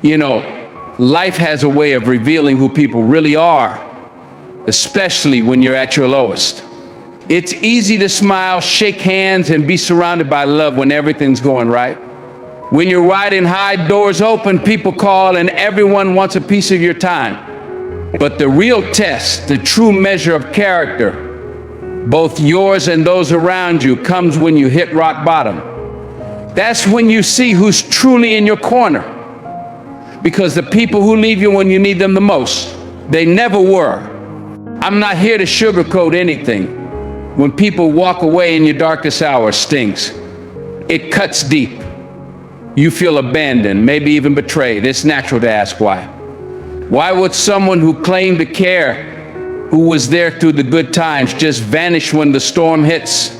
You know, life has a way of revealing who people really are, especially when you're at your lowest. It's easy to smile, shake hands, and be surrounded by love when everything's going right. When you're riding high, doors open, people call, and everyone wants a piece of your time. But the real test, the true measure of character, both yours and those around you, comes when you hit rock bottom. That's when you see who's truly in your corner. Because the people who leave you when you need them the most, they never were. I'm not here to sugarcoat anything. When people walk away in your darkest hour, stings. It cuts deep. You feel abandoned, maybe even betrayed. It's natural to ask why. Why would someone who claimed to care, who was there through the good times, just vanish when the storm hits?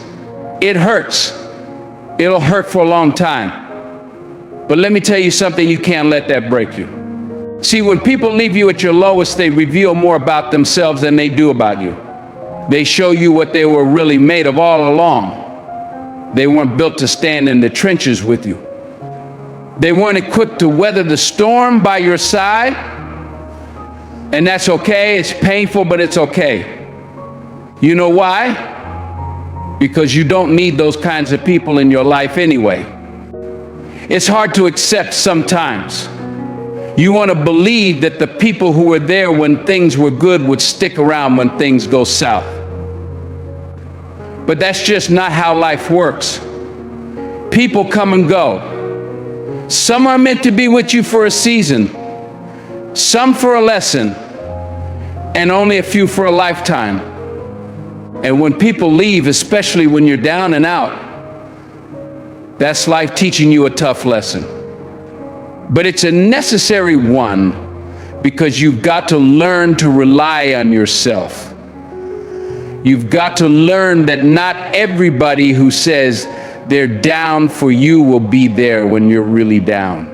It hurts. It'll hurt for a long time. But let me tell you something, you can't let that break you. See, when people leave you at your lowest, they reveal more about themselves than they do about you. They show you what they were really made of all along. They weren't built to stand in the trenches with you. They weren't equipped to weather the storm by your side. And that's okay, it's painful, but it's okay. You know why? Because you don't need those kinds of people in your life anyway. It's hard to accept sometimes. You want to believe that the people who were there when things were good would stick around when things go south. But that's just not how life works. People come and go. Some are meant to be with you for a season, some for a lesson, and only a few for a lifetime. And when people leave, especially when you're down and out, that's life teaching you a tough lesson. But it's a necessary one because you've got to learn to rely on yourself. You've got to learn that not everybody who says they're down for you will be there when you're really down.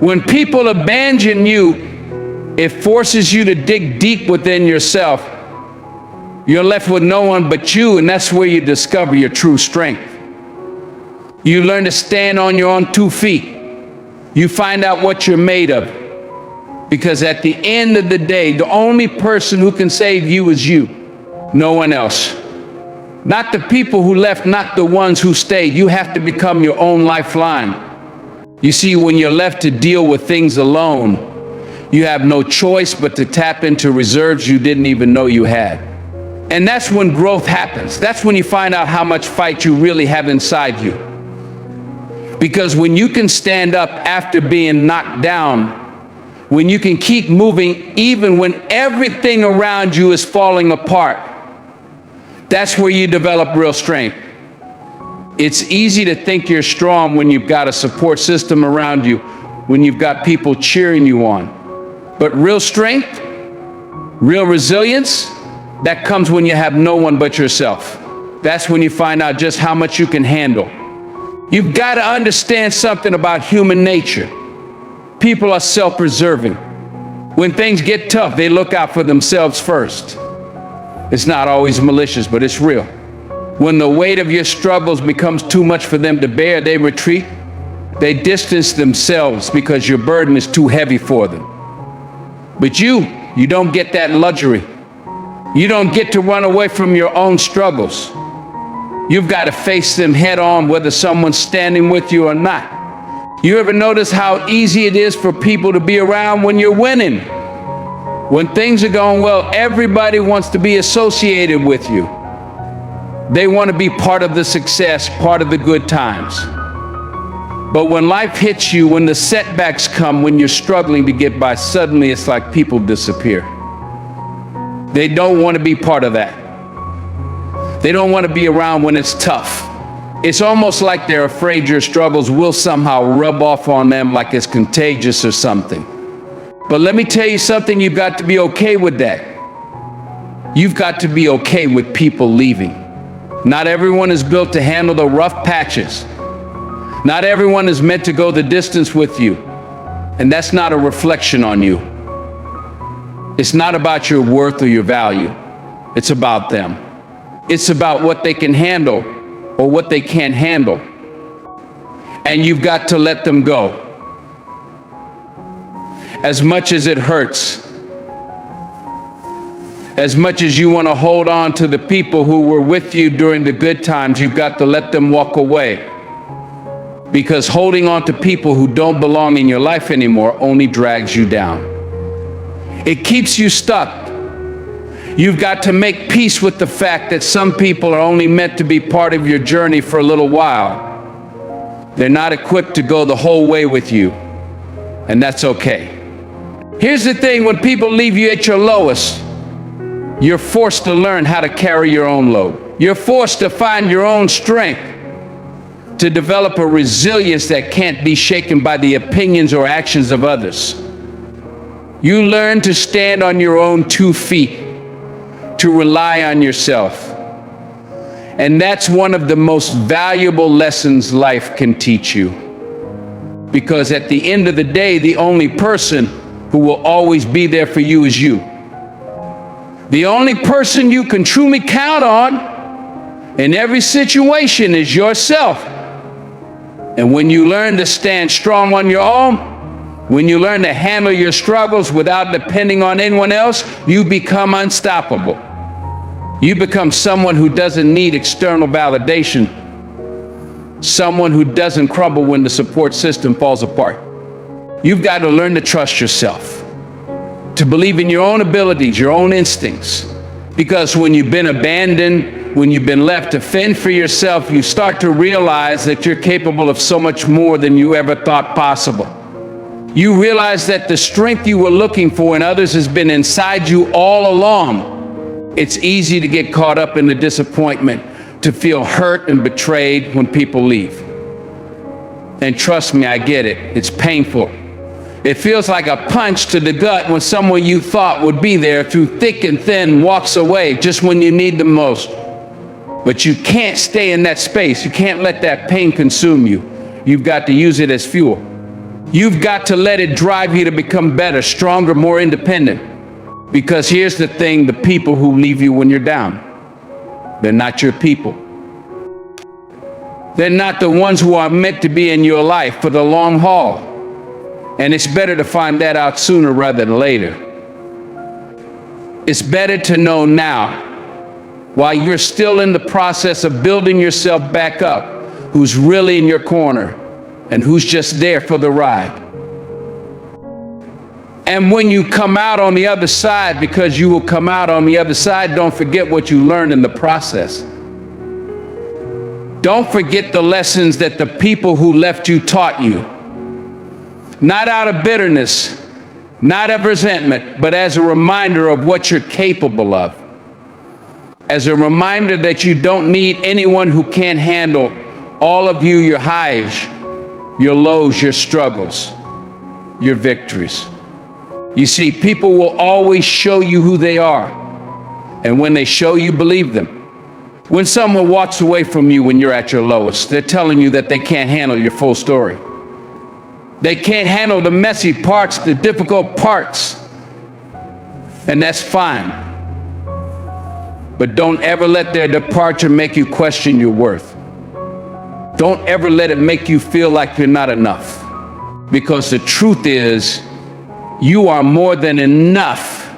When people abandon you, it forces you to dig deep within yourself. You're left with no one but you, and that's where you discover your true strength. You learn to stand on your own 2 feet. You find out what you're made of. Because at the end of the day, the only person who can save you is you. No one else. Not the people who left, not the ones who stayed. You have to become your own lifeline. You see, when you're left to deal with things alone, you have no choice but to tap into reserves you didn't even know you had. And that's when growth happens. That's when you find out how much fight you really have inside you. Because when you can stand up after being knocked down, when you can keep moving even when everything around you is falling apart, that's where you develop real strength. It's easy to think you're strong when you've got a support system around you, when you've got people cheering you on. But real strength, real resilience, that comes when you have no one but yourself. That's when you find out just how much you can handle. You've got to understand something about human nature. People are self-preserving. When things get tough, they look out for themselves first. It's not always malicious, but it's real. When the weight of your struggles becomes too much for them to bear, they retreat. They distance themselves because your burden is too heavy for them. But you don't get that luxury. You don't get to run away from your own struggles. You've got to face them head on, whether someone's standing with you or not. You ever notice how easy it is for people to be around when you're winning? When things are going well, everybody wants to be associated with you. They want to be part of the success, part of the good times. But when life hits you, when the setbacks come, when you're struggling to get by, suddenly it's like people disappear. They don't want to be part of that. They don't want to be around when it's tough. It's almost like they're afraid your struggles will somehow rub off on them like it's contagious or something. But let me tell you something, you've got to be okay with that. You've got to be okay with people leaving. Not everyone is built to handle the rough patches. Not everyone is meant to go the distance with you. And that's not a reflection on you. It's not about your worth or your value. It's about them. It's about what they can handle or what they can't handle. And you've got to let them go. as much as it hurts, as much as you want to hold on to the people who were with you during the good times, you've got to let them walk away. Because holding on to people who don't belong in your life anymore only drags you down. It keeps you stuck. You've got to make peace with the fact that some people are only meant to be part of your journey for a little while. They're not equipped to go the whole way with you, and that's okay. Here's the thing, when people leave you at your lowest, you're forced to learn how to carry your own load. You're forced to find your own strength, to develop a resilience that can't be shaken by the opinions or actions of others. You learn to stand on your own 2 feet, to rely on yourself. And that's one of the most valuable lessons life can teach you. Because at the end of the day, the only person who will always be there for you is you. The only person you can truly count on in every situation is yourself. And when you learn to stand strong on your own, when you learn to handle your struggles without depending on anyone else, you become unstoppable. You become someone who doesn't need external validation, someone who doesn't crumble when the support system falls apart. You've got to learn to trust yourself, to believe in your own abilities, your own instincts. Because when you've been abandoned, when you've been left to fend for yourself, you start to realize that you're capable of so much more than you ever thought possible. You realize that the strength you were looking for in others has been inside you all along. It's easy to get caught up in the disappointment, to feel hurt and betrayed when people leave. And trust me, I get it. It's painful. It feels like a punch to the gut when someone you thought would be there through thick and thin walks away just when you need them most. But you can't stay in that space. You can't let that pain consume you. You've got to use it as fuel. You've got to let it drive you to become better, stronger, more independent. Because here's the thing, the people who leave you when you're down, they're not your people. They're not the ones who are meant to be in your life for the long haul. And it's better to find that out sooner rather than later. It's better to know now, while you're still in the process of building yourself back up, who's really in your corner and who's just there for the ride. And when you come out on the other side, because you will come out on the other side, don't forget what you learned in the process. Don't forget the lessons that the people who left you taught you. Not out of bitterness, not of resentment, but as a reminder of what you're capable of. As a reminder that you don't need anyone who can't handle all of you, your highs, your lows, your struggles, your victories. You see, people will always show you who they are. And when they show you, believe them. When someone walks away from you when you're at your lowest, they're telling you that they can't handle your full story. They can't handle the messy parts, the difficult parts. And that's fine. But don't ever let their departure make you question your worth. Don't ever let it make you feel like you're not enough. Because the truth is, you are more than enough.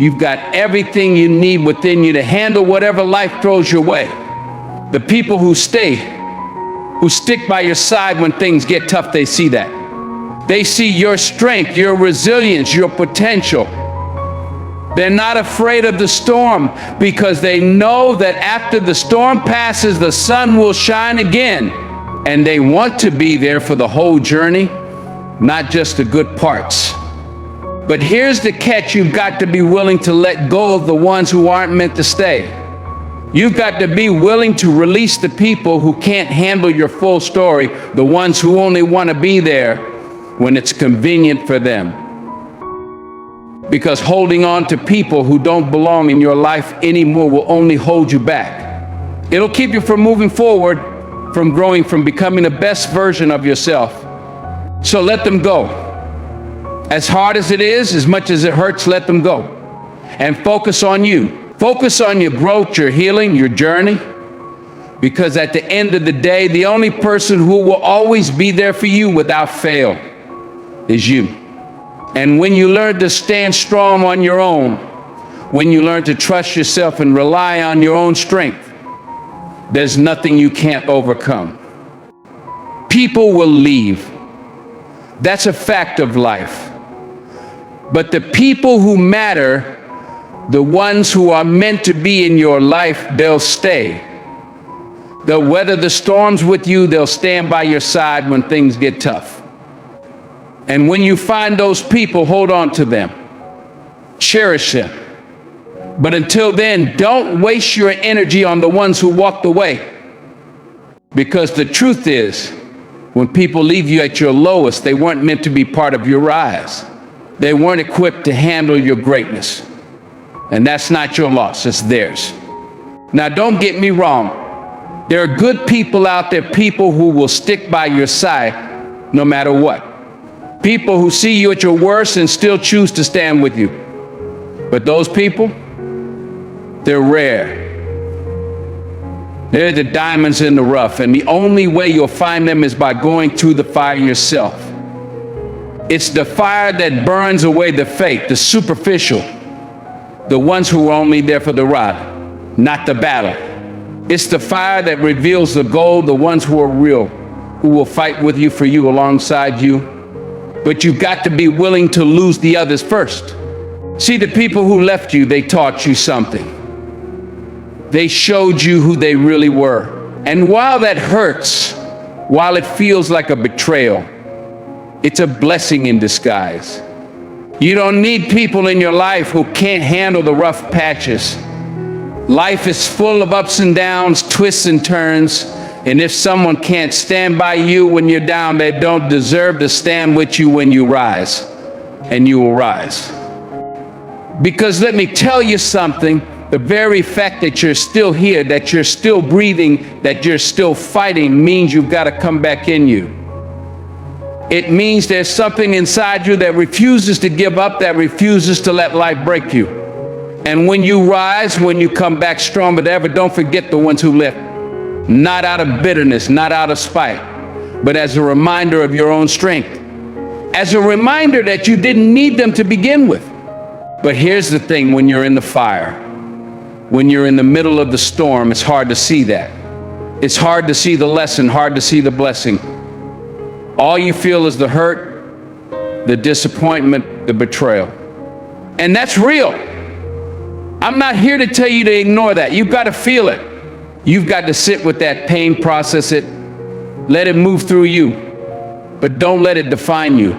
You've got everything you need within you to handle whatever life throws your way. The people who stay, who stick by your side when things get tough, they see that. They see your strength, your resilience, your potential. They're not afraid of the storm because they know that after the storm passes, the sun will shine again. And they want to be there for the whole journey, not just the good parts. But here's the catch, you've got to be willing to let go of the ones who aren't meant to stay. You've got to be willing to release the people who can't handle your full story, the ones who only want to be there when it's convenient for them. Because holding on to people who don't belong in your life anymore will only hold you back. It'll keep you from moving forward, from growing, from becoming the best version of yourself. So let them go. As hard as it is, as much as it hurts, let them go. And focus on you. Focus on your growth, your healing, your journey. Because at the end of the day, the only person who will always be there for you without fail is you. And when you learn to stand strong on your own, when you learn to trust yourself and rely on your own strength, there's nothing you can't overcome. People will leave. That's a fact of life. But the people who matter, the ones who are meant to be in your life, they'll stay. They'll weather the storms with you. They'll stand by your side when things get tough. And when you find those people, hold on to them. Cherish them. But until then, don't waste your energy on the ones who walked away. Because the truth is, when people leave you at your lowest, they weren't meant to be part of your rise. They weren't equipped to handle your greatness. And that's not your loss, it's theirs. Now, don't get me wrong. There are good people out there, people who will stick by your side no matter what. People who see you at your worst and still choose to stand with you. But those people, they're rare. They're the diamonds in the rough, and the only way you'll find them is by going through the fire yourself. It's the fire that burns away the fake, the superficial, the ones who are only there for the ride, not the battle. It's the fire that reveals the gold, the ones who are real, who will fight with you, for you, alongside you. But you've got to be willing to lose the others first. See, the people who left you, they taught you something. They showed you who they really were. And while that hurts, while it feels like a betrayal, it's a blessing in disguise. You don't need people in your life who can't handle the rough patches. Life is full of ups and downs, twists and turns, and if someone can't stand by you when you're down, they don't deserve to stand with you when you rise, and you will rise. Because let me tell you something, the very fact that you're still here, that you're still breathing, that you're still fighting means you've got to come back in you. It means there's something inside you that refuses to give up, that refuses to let life break you. And when you rise, when you come back stronger than ever, don't forget the ones who left. Not out of bitterness, not out of spite, but as a reminder of your own strength. As a reminder that you didn't need them to begin with. But here's the thing, when you're in the fire, when you're in the middle of the storm, it's hard to see that. It's hard to see the lesson, hard to see the blessing. All you feel is the hurt, the disappointment, the betrayal. And that's real. I'm not here to tell you to ignore that. You've got to feel it. You've got to sit with that pain, process it, let it move through you. But don't let it define you.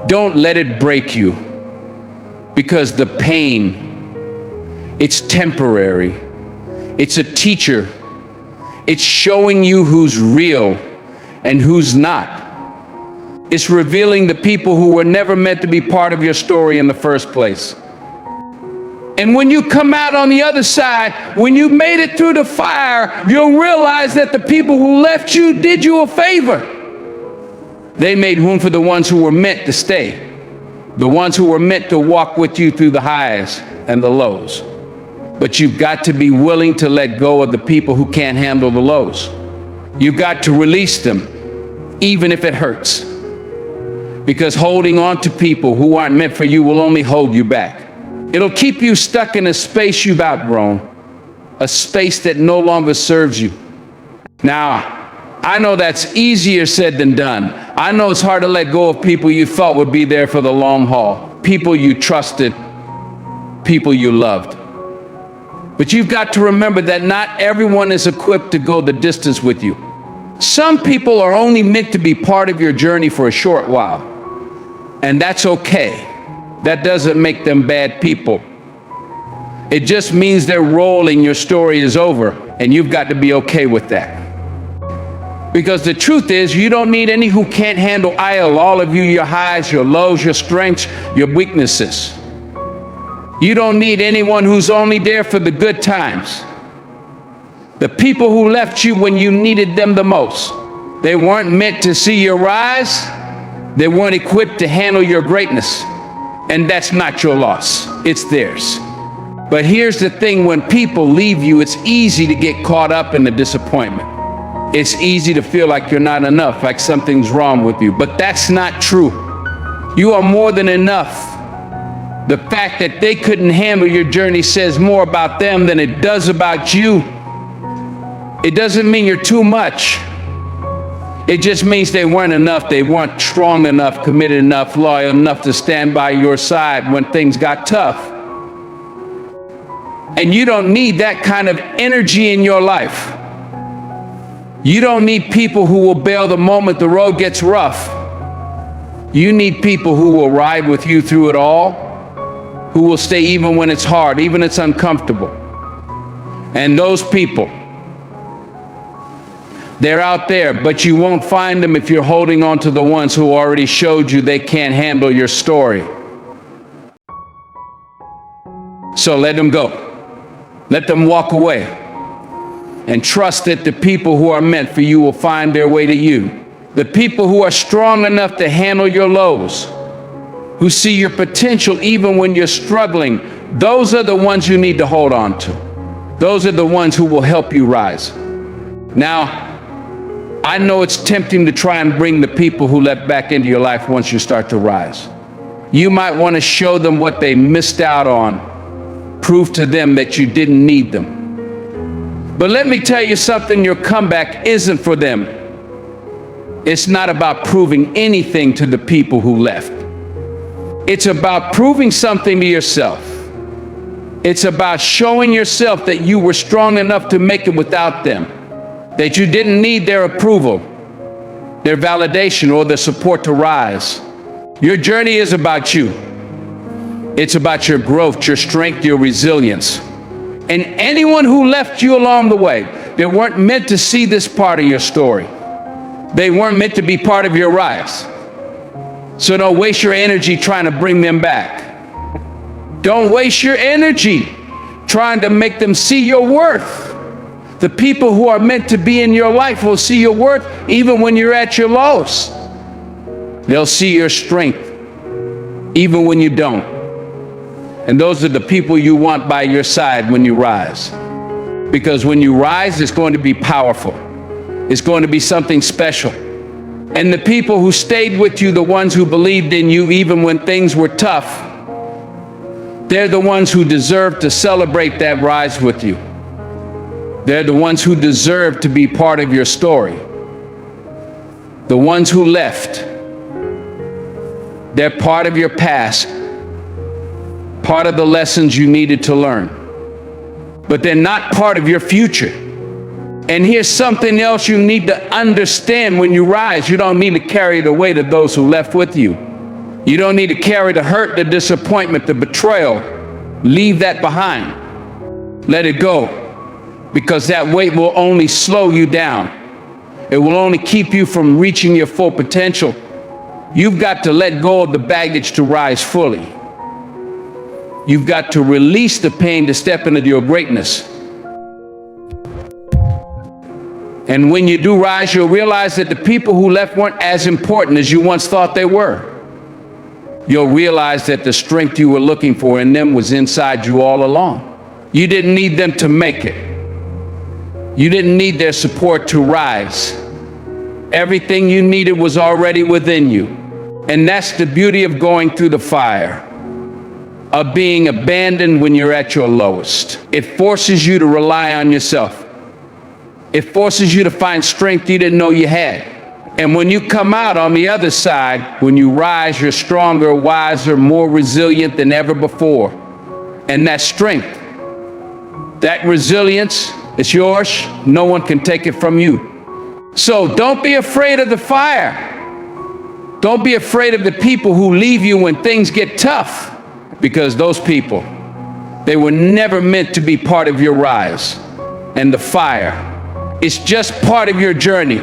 Don't let it break you. Because the pain, it's temporary. It's a teacher. It's showing you who's real and who's not. It's revealing the people who were never meant to be part of your story in the first place. And when you come out on the other side, when you made it through the fire, you'll realize that the people who left you did you a favor. They made room for the ones who were meant to stay. The ones who were meant to walk with you through the highs and the lows. But you've got to be willing to let go of the people who can't handle the lows. You've got to release them, even if it hurts. Because holding on to people who aren't meant for you will only hold you back. It'll keep you stuck in a space you've outgrown, a space that no longer serves you. Now, I know that's easier said than done. I know it's hard to let go of people you thought would be there for the long haul, people you trusted, people you loved. But you've got to remember that not everyone is equipped to go the distance with you. Some people are only meant to be part of your journey for a short while, and that's okay. That doesn't make them bad people. It just means their role in your story is over, and you've got to be okay with that. Because the truth is, you don't need any who can't handle all of you, your highs, your lows, your strengths, your weaknesses. You don't need anyone who's only there for the good times. The people who left you when you needed them the most, they weren't meant to see your rise. They weren't equipped to handle your greatness. And that's not your loss, it's theirs. But here's the thing, when people leave you, it's easy to get caught up in the disappointment. It's easy to feel like you're not enough, like something's wrong with you, but that's not true. You are more than enough. The fact that they couldn't handle your journey says more about them than it does about you. It doesn't mean you're too much. It just means they weren't enough. They weren't strong enough, committed enough, loyal enough to stand by your side when things got tough. And you don't need that kind of energy in your life. You don't need people who will bail the moment the road gets rough. You need people who will ride with you through it all, who will stay even when it's hard, even it's uncomfortable. And those people, they're out there, but you won't find them if you're holding on to the ones who already showed you they can't handle your story. So let them go. Let them walk away. And trust that the people who are meant for you will find their way to you. The people who are strong enough to handle your lows, who see your potential even when you're struggling, those are the ones you need to hold on to. Those are the ones who will help you rise. Now, I know it's tempting to try and bring the people who left back into your life once you start to rise. You might want to show them what they missed out on, prove to them that you didn't need them. But let me tell you something, your comeback isn't for them. It's not about proving anything to the people who left. It's about proving something to yourself. It's about showing yourself that you were strong enough to make it without them, that you didn't need their approval, their validation, or their support to rise. Your journey is about you. It's about your growth, your strength, your resilience. And anyone who left you along the way, they weren't meant to see this part of your story. They weren't meant to be part of your rise. So don't waste your energy trying to bring them back. Don't waste your energy trying to make them see your worth. The people who are meant to be in your life will see your worth even when you're at your lowest. They'll see your strength even when you don't. And those are the people you want by your side when you rise. Because when you rise, it's going to be powerful. It's going to be something special. And the people who stayed with you, the ones who believed in you even when things were tough, they're the ones who deserve to celebrate that rise with you. They're the ones who deserve to be part of your story. The ones who left, they're part of your past, part of the lessons you needed to learn. But they're not part of your future. And here's something else you need to understand when you rise. You don't need to carry the weight of those who left with you. You don't need to carry the hurt, the disappointment, the betrayal. Leave that behind. Let it go. Because that weight will only slow you down. It will only keep you from reaching your full potential. You've got to let go of the baggage to rise fully. You've got to release the pain to step into your greatness. And when you do rise, you'll realize that the people who left weren't as important as you once thought they were. You'll realize that the strength you were looking for in them was inside you all along. You didn't need them to make it. You didn't need their support to rise. Everything you needed was already within you. And that's the beauty of going through the fire, of being abandoned when you're at your lowest. It forces you to rely on yourself. It forces you to find strength you didn't know you had. And when you come out on the other side, when you rise, you're stronger, wiser, more resilient than ever before. And that strength, that resilience, it's yours. No one can take it from you. So don't be afraid of the fire. Don't be afraid of the people who leave you when things get tough, because those people, they were never meant to be part of your rise. And the fire, it's just part of your journey.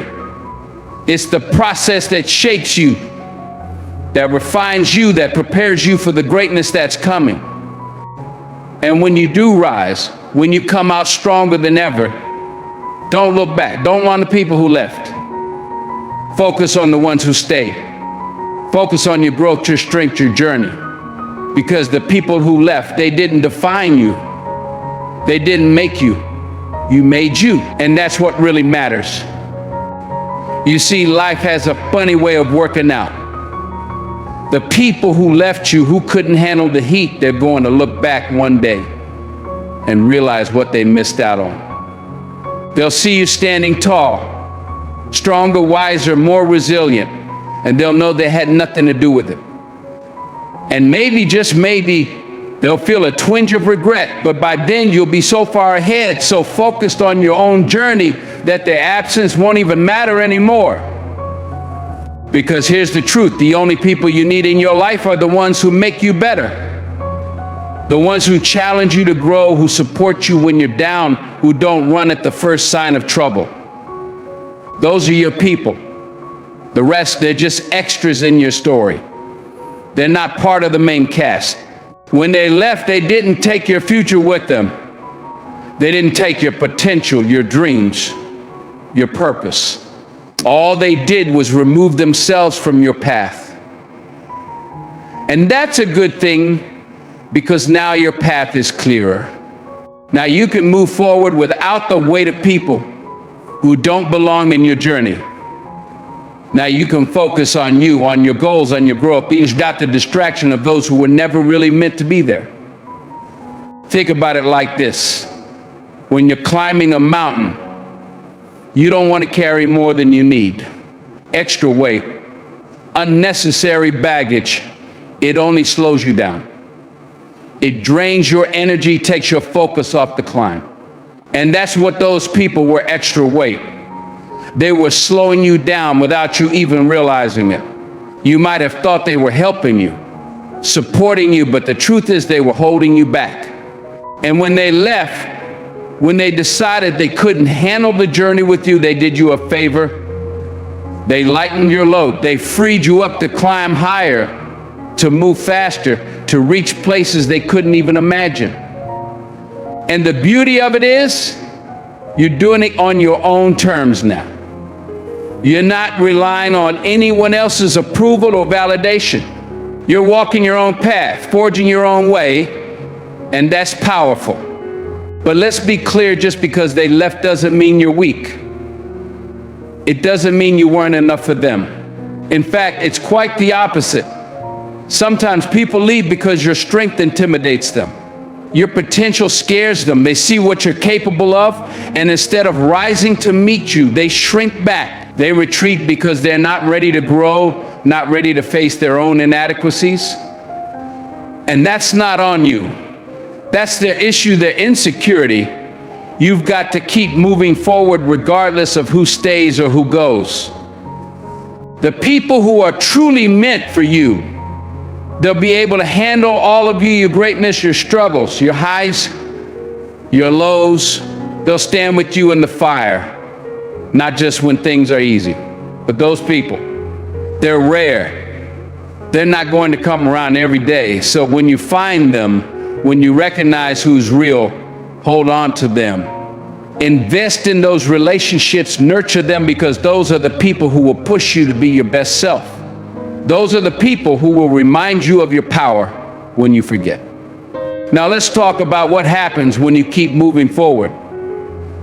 It's the process that shapes you, that refines you, that prepares you for the greatness that's coming. And when you do rise, when you come out stronger than ever, don't look back. Don't want the people who left. Focus on the ones who stayed. Focus on your growth, your strength, your journey. Because the people who left, they didn't define you. They didn't make you. You made you. And that's what really matters. You see, life has a funny way of working out. The people who left you, who couldn't handle the heat, they're going to look back one day and realize what they missed out on. They'll see you standing tall, stronger, wiser, more resilient, and they'll know they had nothing to do with it. And maybe, just maybe, they'll feel a twinge of regret, but by then you'll be so far ahead, so focused on your own journey, that their absence won't even matter anymore. Because here's the truth: the only people you need in your life are the ones who make you better, the ones who challenge you to grow, who support you when you're down, who don't run at the first sign of trouble. Those are your people. The rest, they're just extras in your story. They're not part of the main cast. When they left, they didn't take your future with them. They didn't take your potential, your dreams, your purpose. All they did was remove themselves from your path. And that's a good thing, because now your path is clearer. Now you can move forward without the weight of people who don't belong in your journey. Now you can focus on you, on your goals, on your growth, without the distraction of those who were never really meant to be there. Think about it like this: when you're climbing a mountain, you don't want to carry more than you need. Extra weight, unnecessary baggage, it only slows you down. It drains your energy, takes your focus off the climb. And that's what those people were: extra weight. They were slowing you down without you even realizing it. You might have thought they were helping you, supporting you, but the truth is they were holding you back. And when they left, when they decided they couldn't handle the journey with you, they did you a favor. They lightened your load. They freed you up to climb higher, to move faster, to reach places they couldn't even imagine. And the beauty of it is, you're doing it on your own terms now. You're not relying on anyone else's approval or validation. You're walking your own path, forging your own way, and that's powerful. But let's be clear: just because they left doesn't mean you're weak. It doesn't mean you weren't enough for them. In fact, it's quite the opposite. Sometimes people leave because your strength intimidates them. Your potential scares them. They see what you're capable of, and instead of rising to meet you, they shrink back. They retreat because they're not ready to grow, not ready to face their own inadequacies. And that's not on you. That's their issue, their insecurity. You've got to keep moving forward regardless of who stays or who goes. The people who are truly meant for you, they'll be able to handle all of you, your greatness, your struggles, your highs, your lows. They'll stand with you in the fire, not just when things are easy. But those people, they're rare. They're not going to come around every day. So when you find them, when you recognize who's real, hold on to them. Invest in those relationships, nurture them, because those are the people who will push you to be your best self. Those are the people who will remind you of your power when you forget. Now let's talk about what happens when you keep moving forward.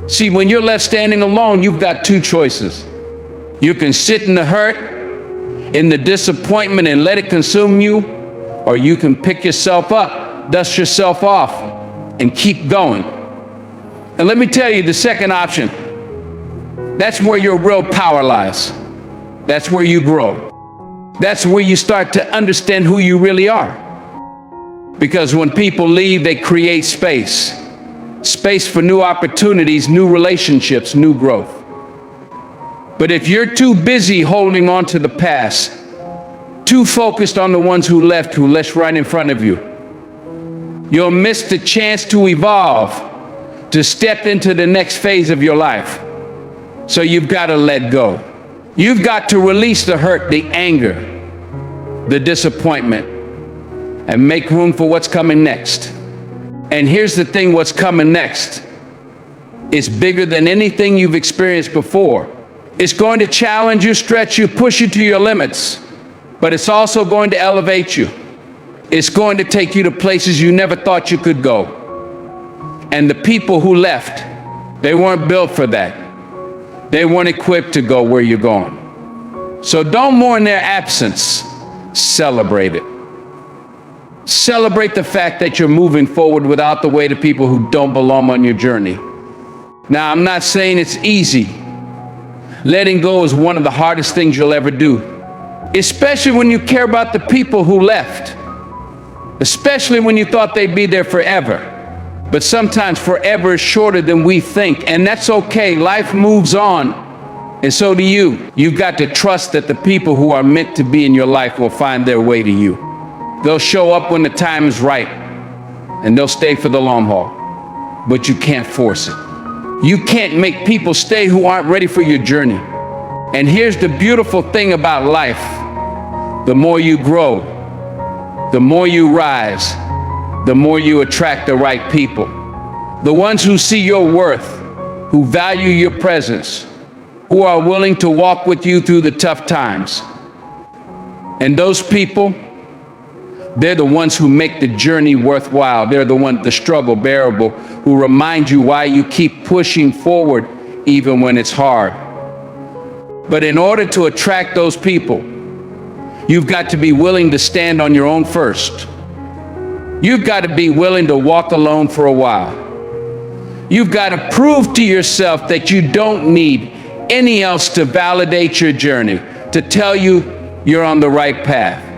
See, when you're left standing alone, you've got two choices. You can sit in the hurt, in the disappointment, and let it consume you, or you can pick yourself up, dust yourself off, and keep going. And let me tell you, the second option, that's where your real power lies. That's where you grow. That's where you start to understand who you really are. Because when people leave, they create space. Space for new opportunities, new relationships, new growth. But if you're too busy holding on to the past, too focused on the ones who left right in front of you, you'll miss the chance to evolve, to step into the next phase of your life. So you've got to let go. You've got to release the hurt, the anger, the disappointment, and make room for what's coming next. And here's the thing: what's coming next is bigger than anything you've experienced before. It's going to challenge you, stretch you, push you to your limits, but it's also going to elevate you. It's going to take you to places you never thought you could go. And the people who left, they weren't built for that. They weren't equipped to go where you're going. So don't mourn their absence. celebrate it. Celebrate the fact that you're moving forward without the weight of people who don't belong on your journey. Now, I'm not saying it's easy. Letting go is one of the hardest things you'll ever do, especially when you care about the people who left, especially when you thought they'd be there forever. But sometimes forever is shorter than we think, and that's okay. Life moves on, and so do you. You've got to trust that the people who are meant to be in your life will find their way to you. They'll show up when the time is right, and they'll stay for the long haul, but you can't force it. You can't make people stay who aren't ready for your journey. And here's the beautiful thing about life. The more you grow, the more you rise, the more you attract the right people. The ones who see your worth, who value your presence, who are willing to walk with you through the tough times. And those people, they're the ones who make the journey worthwhile. They're the struggle bearable, who remind you why you keep pushing forward even when it's hard. But in order to attract those people, you've got to be willing to stand on your own first. You've got to be willing to walk alone for a while. You've got to prove to yourself that you don't need any else to validate your journey, to tell you you're on the right path.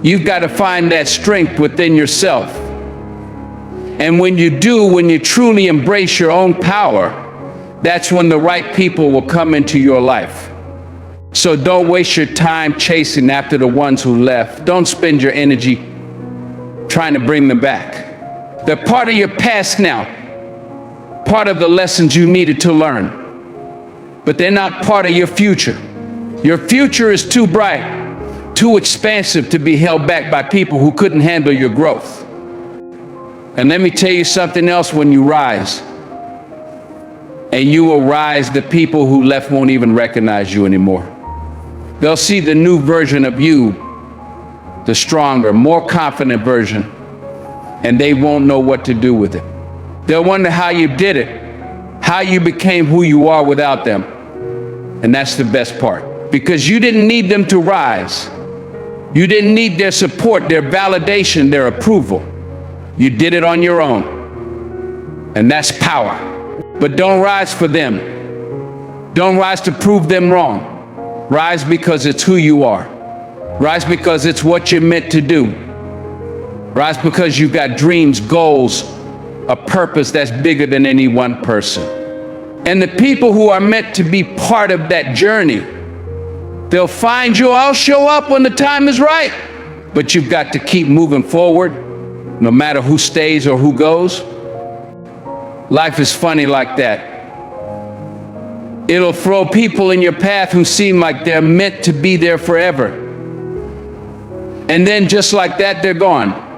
You've got to find that strength within yourself. And when you do, when you truly embrace your own power, that's when the right people will come into your life. So don't waste your time chasing after the ones who left. Don't spend your energy trying to bring them back. They're part of your past now, part of the lessons you needed to learn, but they're not part of your future. Your future is too bright, too expansive to be held back by people who couldn't handle your growth. And let me tell you something else. When you rise, and you will rise, the people who left won't even recognize you anymore. They'll see the new version of you, the stronger, more confident version, and they won't know what to do with it. They'll wonder how you did it, how you became who you are without them. And that's the best part, because you didn't need them to rise. You didn't need their support, their validation, their approval. You did it on your own. And that's power. But don't rise for them. Don't rise to prove them wrong. Rise because it's who you are. Rise because it's what you're meant to do. Rise because you've got dreams, goals, a purpose that's bigger than any one person. And the people who are meant to be part of that journey, they'll find you. I'll show up when the time is right. But you've got to keep moving forward, no matter who stays or who goes. Life is funny like that. It'll throw people in your path who seem like they're meant to be there forever. And then just like that, they're gone.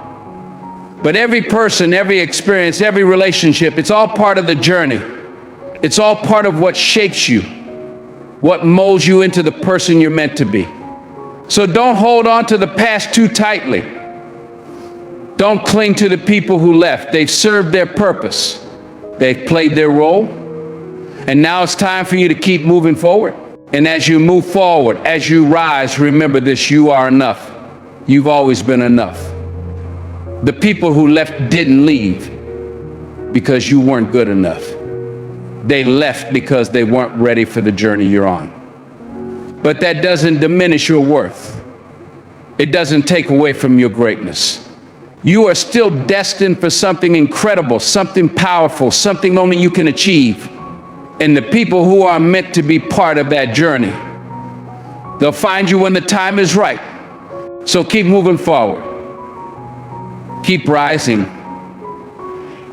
But every person, every experience, every relationship, it's all part of the journey. It's all part of what shapes you, what molds you into the person you're meant to be. So don't hold on to the past too tightly. Don't cling to the people who left. They've served their purpose. They've played their role. And now it's time for you to keep moving forward. And as you move forward, as you rise, remember this: you are enough. You've always been enough. The people who left didn't leave because you weren't good enough. They left because they weren't ready for the journey you're on. But that doesn't diminish your worth. It doesn't take away from your greatness. You are still destined for something incredible, something powerful, something only you can achieve. And the people who are meant to be part of that journey, they'll find you when the time is right. So keep moving forward. Keep rising.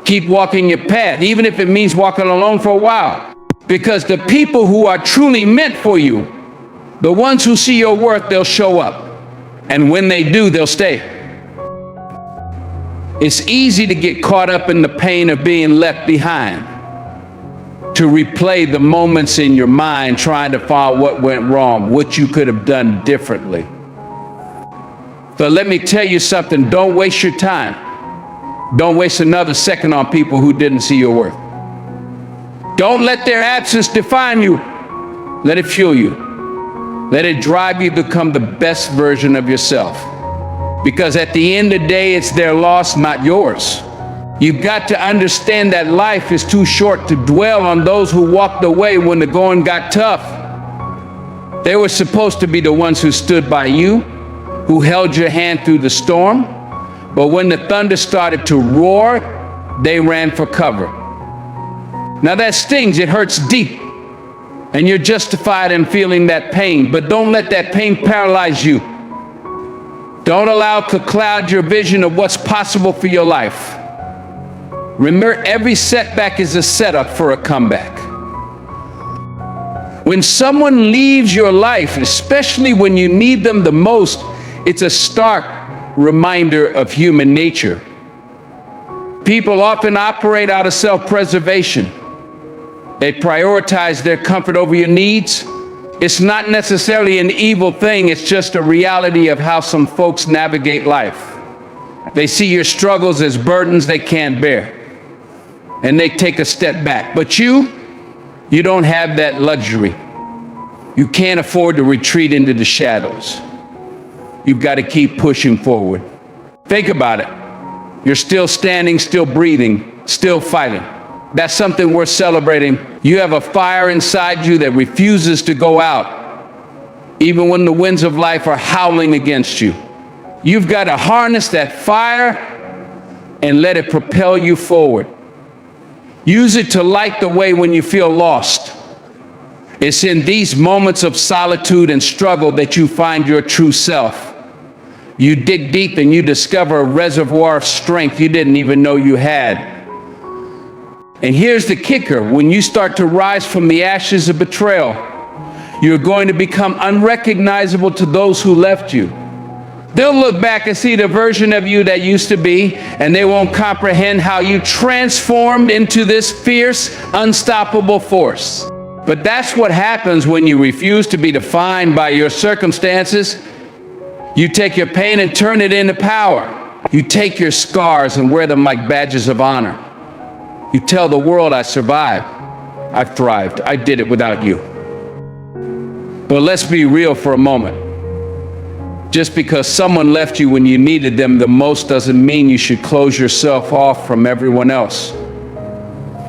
Keep walking your path, even if it means walking alone for a while. Because the people who are truly meant for you, the ones who see your worth, they'll show up. And when they do, they'll stay. It's easy to get caught up in the pain of being left behind, to replay the moments in your mind trying to find what went wrong, what you could have done differently. But let me tell you something, don't waste your time. Don't waste another second on people who didn't see your worth. Don't let their absence define you. Let it fuel you. Let it drive you to become the best version of yourself. Because at the end of the day, it's their loss, not yours. You've got to understand that life is too short to dwell on those who walked away when the going got tough. They were supposed to be the ones who stood by you, who held your hand through the storm. But when the thunder started to roar, they ran for cover. Now that stings, it hurts deep. And you're justified in feeling that pain, but don't let that pain paralyze you. Don't allow it to cloud your vision of what's possible for your life. Remember, every setback is a setup for a comeback. When someone leaves your life, especially when you need them the most, it's a stark reminder of human nature. People often operate out of self-preservation. They prioritize their comfort over your needs. It's not necessarily an evil thing, it's just a reality of how some folks navigate life. They see your struggles as burdens they can't bear, and they take a step back. But you don't have that luxury. You can't afford to retreat into the shadows. You've got to keep pushing forward. Think about it. You're still standing, still breathing, still fighting. That's something worth celebrating. You have a fire inside you that refuses to go out, even when the winds of life are howling against you. You've got to harness that fire and let it propel you forward. Use it to light the way when you feel lost. It's in these moments of solitude and struggle that you find your true self. You dig deep and you discover a reservoir of strength you didn't even know you had. And here's the kicker: when you start to rise from the ashes of betrayal, you're going to become unrecognizable to those who left you. They'll look back and see the version of you that used to be, and they won't comprehend how you transformed into this fierce, unstoppable force. But that's what happens when you refuse to be defined by your circumstances. You take your pain and turn it into power. You take your scars and wear them like badges of honor. You tell the world, I survived, I thrived, I did it without you. But let's be real for a moment. Just because someone left you when you needed them the most doesn't mean you should close yourself off from everyone else.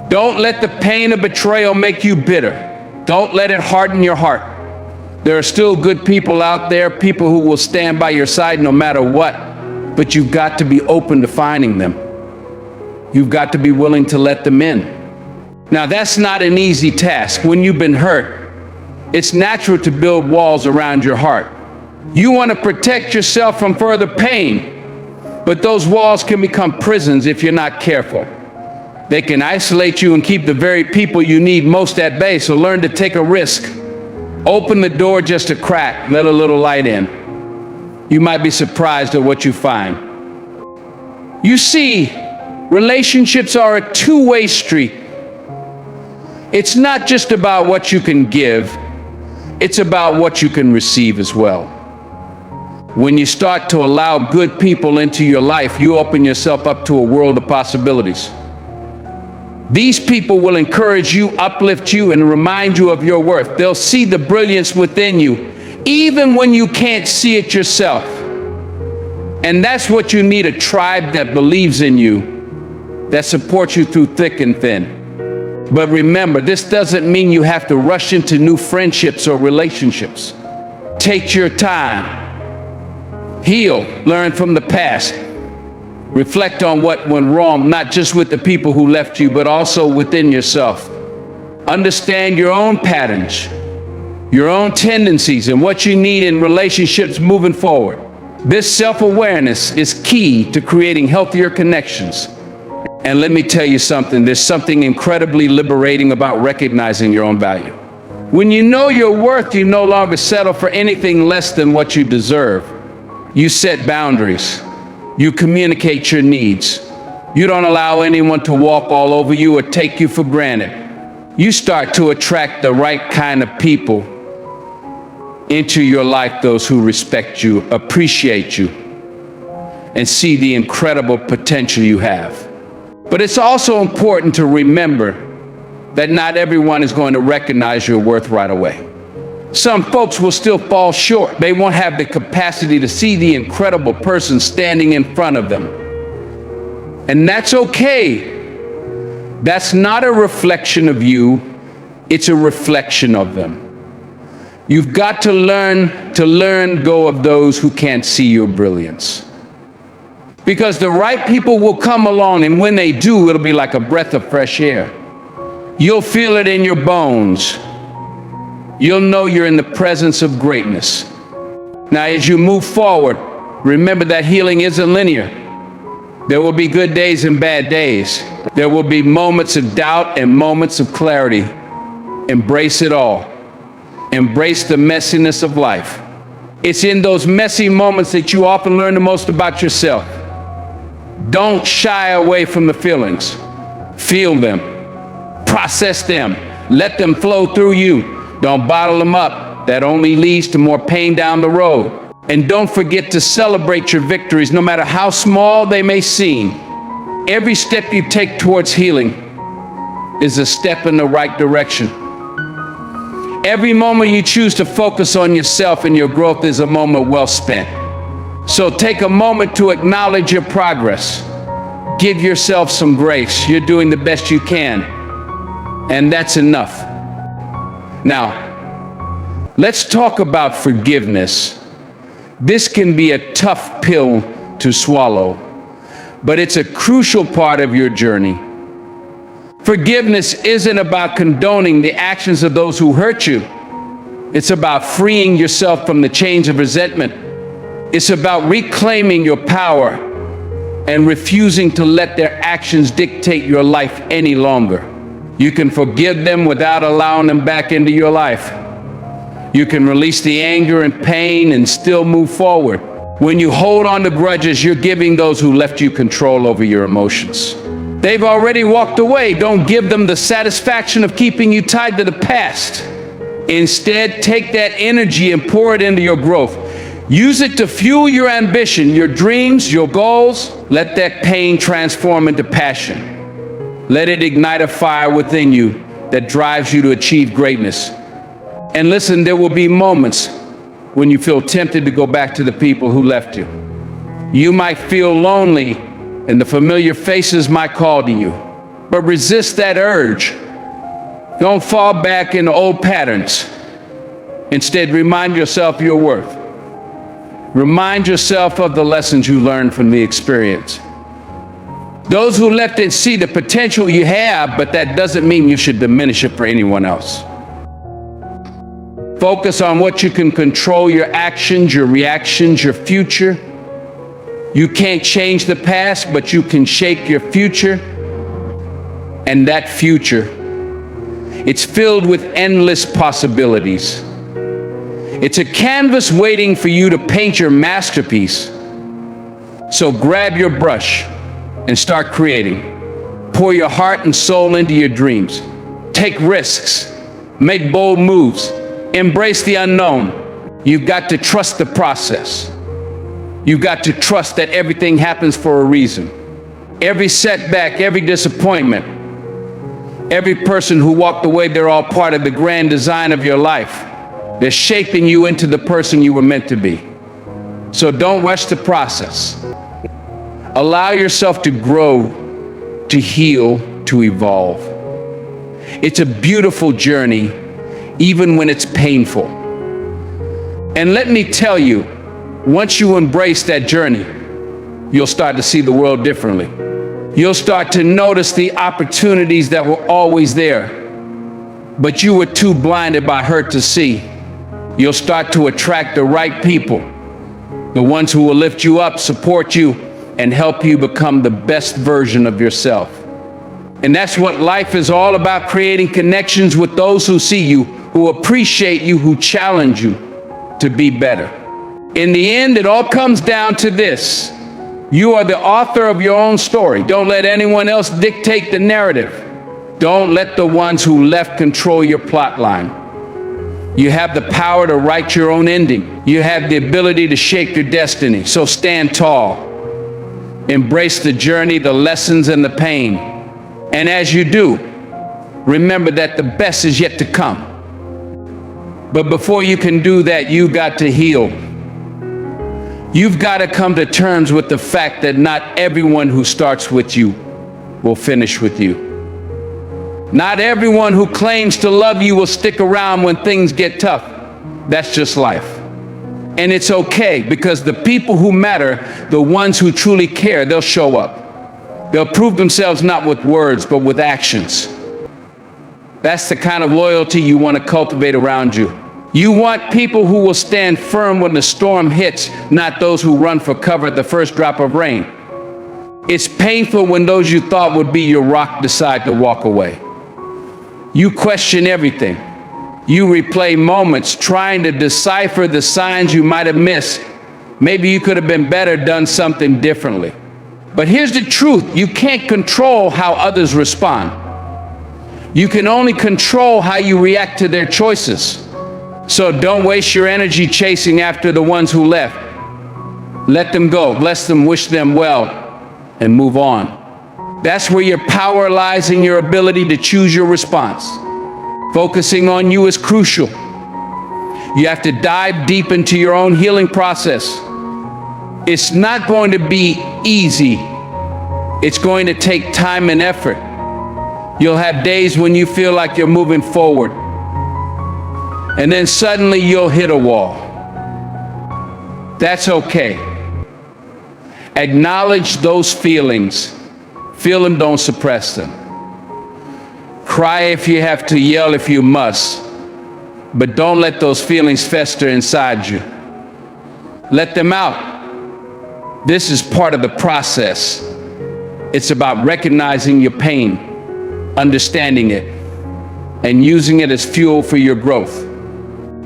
Don't let the pain of betrayal make you bitter. Don't let it harden your heart. There are still good people out there, people who will stand by your side no matter what, but you've got to be open to finding them. You've got to be willing to let them in. Now, that's not an easy task. When you've been hurt, it's natural to build walls around your heart. You want to protect yourself from further pain, but those walls can become prisons if you're not careful. They can isolate you and keep the very people you need most at bay, so learn to take a risk. Open the door just a crack, let a little light in. You might be surprised at what you find. You see, relationships are a two-way street. It's not just about what you can give, it's about what you can receive as well. When you start to allow good people into your life, you open yourself up to a world of possibilities. These people will encourage you, uplift you, and remind you of your worth. They'll see the brilliance within you, even when you can't see it yourself. And that's what you need: a tribe that believes in you, that supports you through thick and thin. But remember, this doesn't mean you have to rush into new friendships or relationships. Take your time. Heal, learn from the past. Reflect on what went wrong, not just with the people who left you, but also within yourself. Understand your own patterns, your own tendencies, and what you need in relationships moving forward. This self-awareness is key to creating healthier connections. And let me tell you something, there's something incredibly liberating about recognizing your own value. When you know your worth, you no longer settle for anything less than what you deserve. You set boundaries. You communicate your needs. You don't allow anyone to walk all over you or take you for granted. You start to attract the right kind of people into your life, those who respect you, appreciate you, and see the incredible potential you have. But it's also important to remember that not everyone is going to recognize your worth right away. Some folks will still fall short. They won't have the capacity to see the incredible person standing in front of them. And that's okay. That's not a reflection of you, it's a reflection of them. You've got to learn go of those who can't see your brilliance. Because the right people will come along, and when they do, it'll be like a breath of fresh air. You'll feel it in your bones. You'll know you're in the presence of greatness. Now, as you move forward, remember that healing isn't linear. There will be good days and bad days. There will be moments of doubt and moments of clarity. Embrace it all. Embrace the messiness of life. It's in those messy moments that you often learn the most about yourself. Don't shy away from the feelings. Feel them. Process them. Let them flow through you. Don't bottle them up. That only leads to more pain down the road. And don't forget to celebrate your victories, no matter how small they may seem. Every step you take towards healing is a step in the right direction. Every moment you choose to focus on yourself and your growth is a moment well spent. So take a moment to acknowledge your progress. Give yourself some grace. You're doing the best you can. And that's enough. Now, let's talk about forgiveness. This can be a tough pill to swallow, but it's a crucial part of your journey. Forgiveness isn't about condoning the actions of those who hurt you. It's about freeing yourself from the chains of resentment. It's about reclaiming your power and refusing to let their actions dictate your life any longer. You can forgive them without allowing them back into your life. You can release the anger and pain and still move forward. When you hold on to grudges, you're giving those who left you control over your emotions. They've already walked away. Don't give them the satisfaction of keeping you tied to the past. Instead, take that energy and pour it into your growth. Use it to fuel your ambition, your dreams, your goals. Let that pain transform into passion. Let it ignite a fire within you that drives you to achieve greatness. And listen, there will be moments when you feel tempted to go back to the people who left you. You might feel lonely, and the familiar faces might call to you. But resist that urge. Don't fall back into old patterns. Instead, remind yourself of your worth. Remind yourself of the lessons you learned from the experience. Those who left it see the potential you have, but that doesn't mean you should diminish it for anyone else. Focus on what you can control: your actions, your reactions, your future. You can't change the past, but you can shape your future. And that future, it's filled with endless possibilities. It's a canvas waiting for you to paint your masterpiece. So grab your brush and start creating. Pour your heart and soul into your dreams. Take risks. Make bold moves. Embrace the unknown. You've got to trust the process. You've got to trust that everything happens for a reason. Every setback, every disappointment, every person who walked away, they're all part of the grand design of your life. They're shaping you into the person you were meant to be. So don't rush the process. Allow yourself to grow, to heal, to evolve. It's a beautiful journey, even when it's painful. And let me tell you, once you embrace that journey, you'll start to see the world differently. You'll start to notice the opportunities that were always there, but you were too blinded by hurt to see. You'll start to attract the right people, the ones who will lift you up, support you, and help you become the best version of yourself. And that's what life is all about: creating connections with those who see you, who appreciate you, who challenge you to be better. In the end, it all comes down to this: you are the author of your own story. Don't let anyone else dictate the narrative. Don't let the ones who left control your plot line. You have the power to write your own ending. You have the ability to shape your destiny. So stand tall. Embrace the journey, the lessons, and the pain. And as you do, remember that the best is yet to come. But before you can do that, you've got to heal. You've got to come to terms with the fact that not everyone who starts with you will finish with you. Not everyone who claims to love you will stick around when things get tough. That's just life. And it's okay, because the people who matter, the ones who truly care, they'll show up. They'll prove themselves not with words, but with actions. That's the kind of loyalty you want to cultivate around you. You want people who will stand firm when the storm hits, not those who run for cover at the first drop of rain. It's painful when those you thought would be your rock decide to walk away. You question everything. You replay moments, trying to decipher the signs you might have missed. Maybe you could have been better, done something differently. But here's the truth: you can't control how others respond. You can only control how you react to their choices. So don't waste your energy chasing after the ones who left. Let them go, bless them, wish them well, and move on. That's where your power lies, in your ability to choose your response. Focusing on you is crucial. You have to dive deep into your own healing process. It's not going to be easy. It's going to take time and effort. You'll have days when you feel like you're moving forward, and then suddenly you'll hit a wall. That's okay. Acknowledge those feelings. Feel them, don't suppress them. Cry if you have to, yell if you must, but don't let those feelings fester inside you. Let them out. This is part of the process. It's about recognizing your pain, understanding it, and using it as fuel for your growth.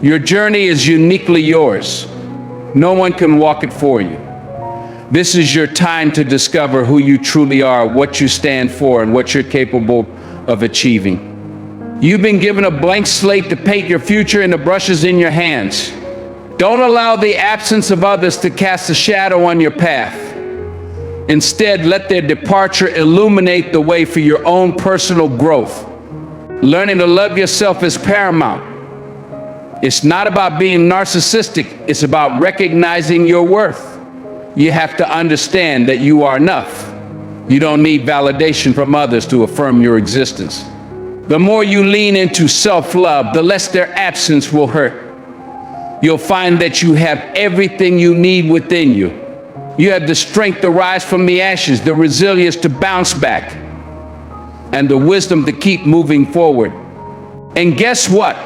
Your journey is uniquely yours. No one can walk it for you. This is your time to discover who you truly are, what you stand for, and what you're capable of achieving. You've been given a blank slate to paint your future, and the brush is in your hands. Don't allow the absence of others to cast a shadow on your path. Instead, let their departure illuminate the way for your own personal growth. Learning to love yourself is paramount. It's not about being narcissistic. It's about recognizing your worth. You have to understand that you are enough. You don't need validation from others to affirm your existence. The more you lean into self-love, the less their absence will hurt. You'll find that you have everything you need within you. You have the strength to rise from the ashes, the resilience to bounce back, and the wisdom to keep moving forward. And guess what?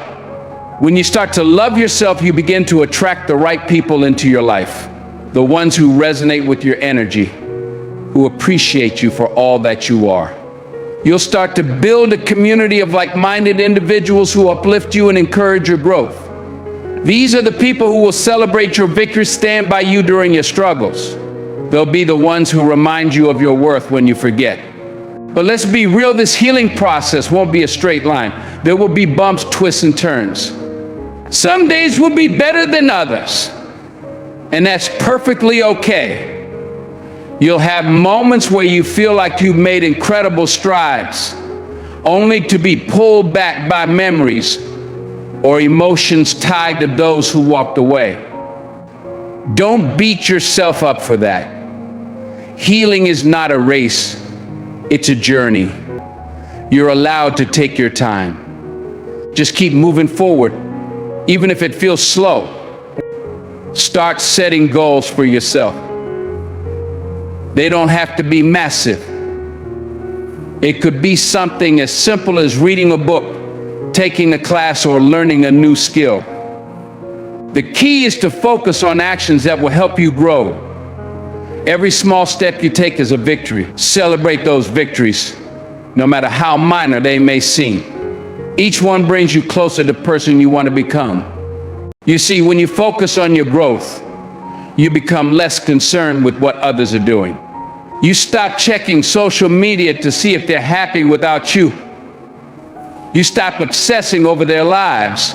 When you start to love yourself, you begin to attract the right people into your life. The ones who resonate with your energy, who appreciate you for all that you are. You'll start to build a community of like-minded individuals who uplift you and encourage your growth. These are the people who will celebrate your victories, stand by you during your struggles. They'll be the ones who remind you of your worth when you forget. But let's be real, this healing process won't be a straight line. There will be bumps, twists, and turns. Some days will be better than others, and that's perfectly okay. You'll have moments where you feel like you've made incredible strides, only to be pulled back by memories or emotions tied to those who walked away. Don't beat yourself up for that. Healing is not a race, it's a journey. You're allowed to take your time. Just keep moving forward, even if it feels slow. Start setting goals for yourself. They don't have to be massive. It could be something as simple as reading a book, taking a class, or learning a new skill. The key is to focus on actions that will help you grow. Every small step you take is a victory. Celebrate those victories, no matter how minor they may seem. Each one brings you closer to the person you want to become. You see, when you focus on your growth, you become less concerned with what others are doing. You stop checking social media to see if they're happy without you. You stop obsessing over their lives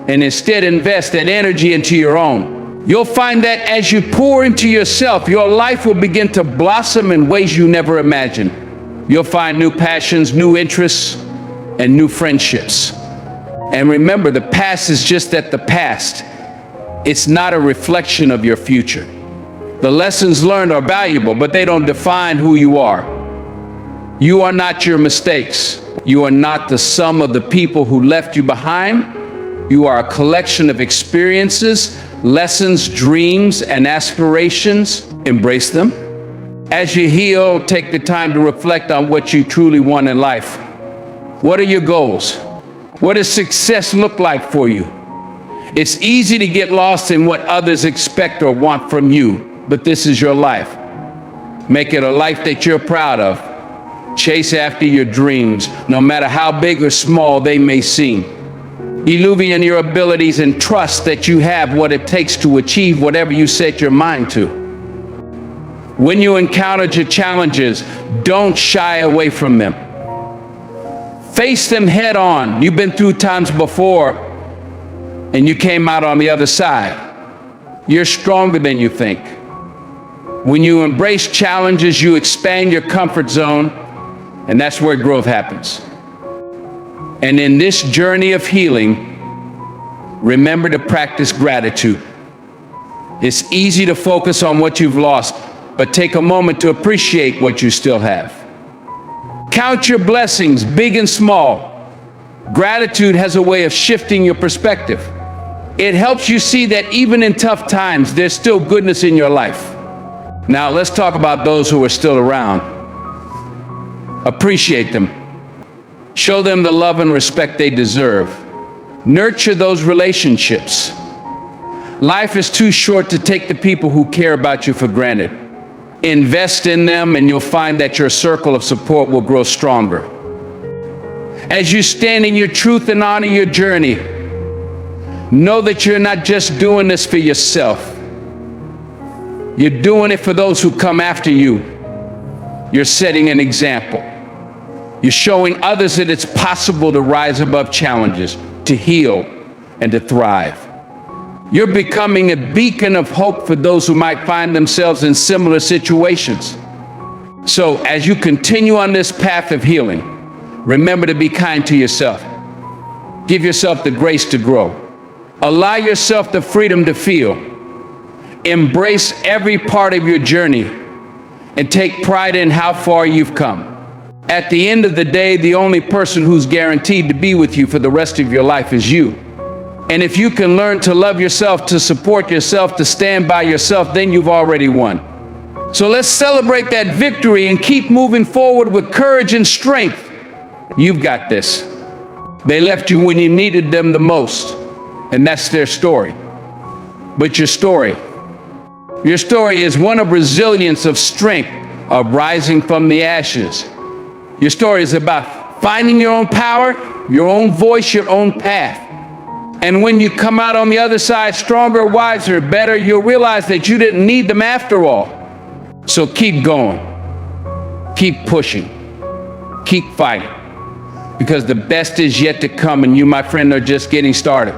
and instead invest that energy into your own. You'll find that as you pour into yourself, your life will begin to blossom in ways you never imagined. You'll find new passions, new interests, and new friendships. And remember, the past is just that, the past. It's not a reflection of your future. The lessons learned are valuable, but they don't define who you are. You are not your mistakes. You are not the sum of the people who left you behind. You are a collection of experiences, lessons, dreams, and aspirations. Embrace them. As you heal, take the time to reflect on what you truly want in life. What are your goals? What does success look like for you? It's easy to get lost in what others expect or want from you, but this is your life. Make it a life that you're proud of. Chase after your dreams, no matter how big or small they may seem. Believe in your abilities and trust that you have what it takes to achieve whatever you set your mind to. When you encounter your challenges, don't shy away from them. Face them head on. You've been through times before, and you came out on the other side. You're stronger than you think. When you embrace challenges, you expand your comfort zone, and that's where growth happens. And in this journey of healing, remember to practice gratitude. It's easy to focus on what you've lost, but take a moment to appreciate what you still have. Count your blessings, big and small. Gratitude has a way of shifting your perspective. It helps you see that even in tough times, there's still goodness in your life. Now, let's talk about those who are still around. Appreciate them. Show them the love and respect they deserve. Nurture those relationships. Life is too short to take the people who care about you for granted. Invest in them, and you'll find that your circle of support will grow stronger. As you stand in your truth and honor your journey, know that you're not just doing this for yourself. You're doing it for those who come after you. You're setting an example. You're showing others that it's possible to rise above challenges, to heal, and to thrive. You're becoming a beacon of hope for those who might find themselves in similar situations. So as you continue on this path of healing, remember to be kind to yourself. Give yourself the grace to grow. Allow yourself the freedom to feel. Embrace every part of your journey and take pride in how far you've come. At the end of the day, the only person who's guaranteed to be with you for the rest of your life is you. And if you can learn to love yourself, to support yourself, to stand by yourself, then you've already won. So let's celebrate that victory and keep moving forward with courage and strength. You've got this. They left you when you needed them the most, and that's their story. But your story is one of resilience, of strength, of rising from the ashes. Your story is about finding your own power, your own voice, your own path. And when you come out on the other side stronger, wiser, better, you'll realize that you didn't need them after all. So keep going, keep pushing, keep fighting, because the best is yet to come, and you, my friend, are just getting started.